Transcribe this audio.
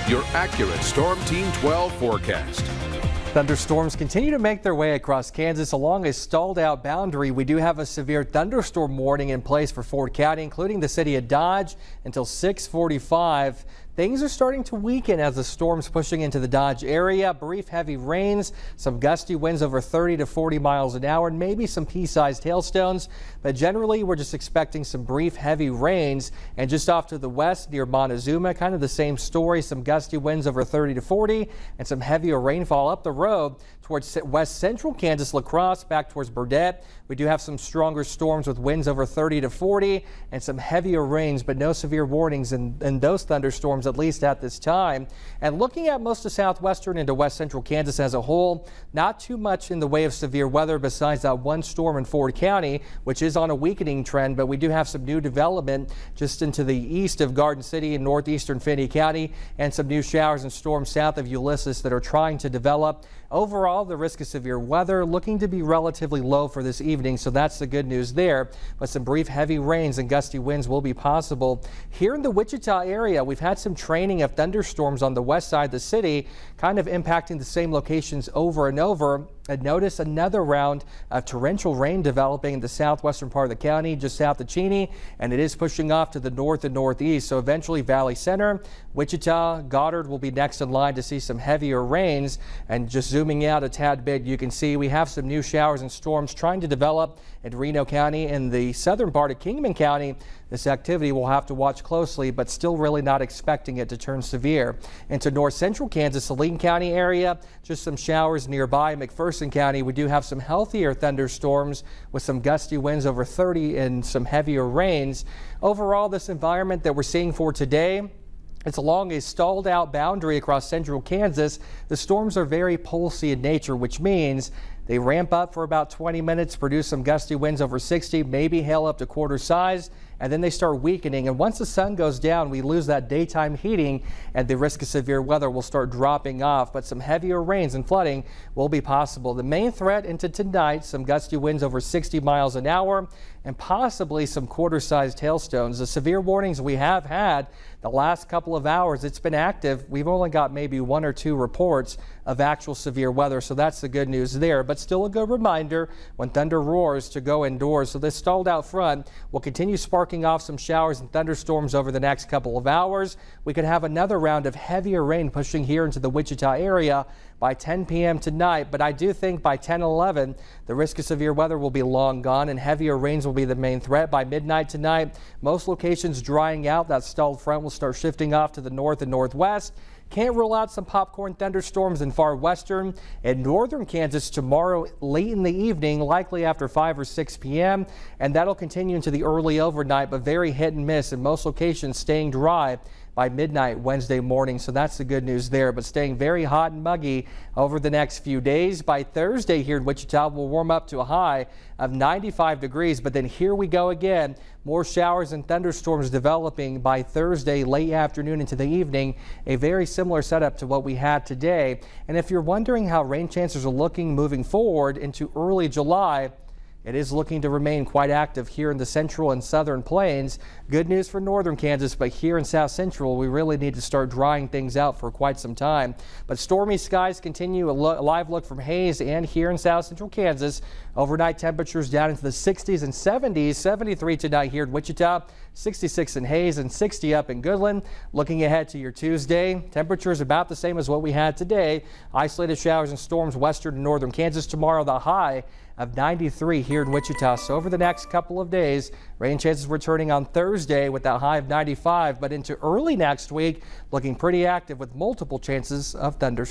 your accurate Storm Team 12 forecast. Thunderstorms continue to make their way across Kansas along a stalled out boundary. We do have a severe thunderstorm warning in place for Ford County, including the city of Dodge until 6:45. Things are starting to weaken as the storm's pushing into the Dodge area. Brief heavy rains, some gusty winds over 30 to 40 miles an hour, and maybe some pea-sized hailstones. But generally, we're just expecting some brief heavy rains. And just off to the west near Montezuma, kind of the same story. Some gusty winds over 30 to 40 and some heavier rainfall up the road towards west central Kansas, La Crosse, back towards Burdett. We do have some stronger storms with winds over 30 to 40 and some heavier rains, but no severe warnings in those thunderstorms, at least at this time. And looking at most of southwestern into west central Kansas as a whole, not too much in the way of severe weather besides that one storm in Ford County, which is on a weakening trend, but we do have some new development just into the east of Garden City and northeastern Finney County, and some new showers and storms south of Ulysses that are trying to develop. Overall, the risk of severe weather looking to be relatively low for this evening, so that's the good news there. But some brief heavy rains and gusty winds will be possible. Here in the Wichita area, we've had some training of thunderstorms on the west side of the city, kind of impacting the same locations over and over. And notice another round of torrential rain developing in the southwestern part of the county, just south of Cheney, and it is pushing off to the north and northeast. So eventually Valley Center, Wichita, Goddard will be next in line to see some heavier rains. And just zooming out a tad bit, you can see we have some new showers and storms trying to develop in Reno County and the southern part of Kingman County. This activity we'll have to watch closely, but still really not expecting it to turn severe. Into north central Kansas, Saline County area, just some showers nearby. McPherson County, we do have some healthier thunderstorms with some gusty winds over 30 and some heavier rains. Overall, this environment that we're seeing for today, it's along a stalled out boundary across central Kansas. The storms are very pulsy in nature, which means they ramp up for about 20 minutes, produce some gusty winds over 60, maybe hail up to quarter size, and then they start weakening. And once the sun goes down, we lose that daytime heating and the risk of severe weather will start dropping off. But some heavier rains and flooding will be possible. The main threat into tonight, some gusty winds over 60 miles an hour and possibly some quarter-sized hailstones. The severe warnings we have had the last couple of hours, it's been active. We've only got maybe one or two reports of actual severe weather, so that's the good news there. But still a good reminder when thunder roars to go indoors. So this stalled out front will continue sparking off some showers and thunderstorms over the next couple of hours. We could have another round of heavier rain pushing here into the Wichita area by 10 p.m. tonight, but I do think by 10-11 the risk of severe weather will be long gone and heavier rains will be the main threat. By midnight tonight, most locations drying out. That stalled front will start shifting off to the north and northwest. Can't rule out some popcorn thunderstorms in far western and northern Kansas tomorrow late in the evening, likely after 5 or 6 p.m. And that'll continue into the early overnight, but very hit and miss in most locations, staying dry by midnight Wednesday morning. So that's the good news there, but staying very hot and muggy over the next few days. By Thursday here in Wichita, we'll warm up to a high of 95 degrees, but then here we go again. More showers and thunderstorms developing by Thursday late afternoon into the evening. A very similar setup to what we had today. And if you're wondering how rain chances are looking moving forward into early July, it is looking to remain quite active here in the central and southern plains. Good news for northern Kansas, but here in south central, we really need to start drying things out for quite some time. But stormy skies continue. A live look from Hays and here in south central Kansas. Overnight temperatures down into the 60s and 70s. 73 tonight here in Wichita, 66 in Hays and 60 up in Goodland. Looking ahead to your Tuesday, temperatures about the same as what we had today. Isolated showers and storms western and northern Kansas tomorrow. The high of 93 here in Wichita. So over the next couple of days, rain chances returning on Thursday with that high of 95, but into early next week, looking pretty active with multiple chances of thunderstorms.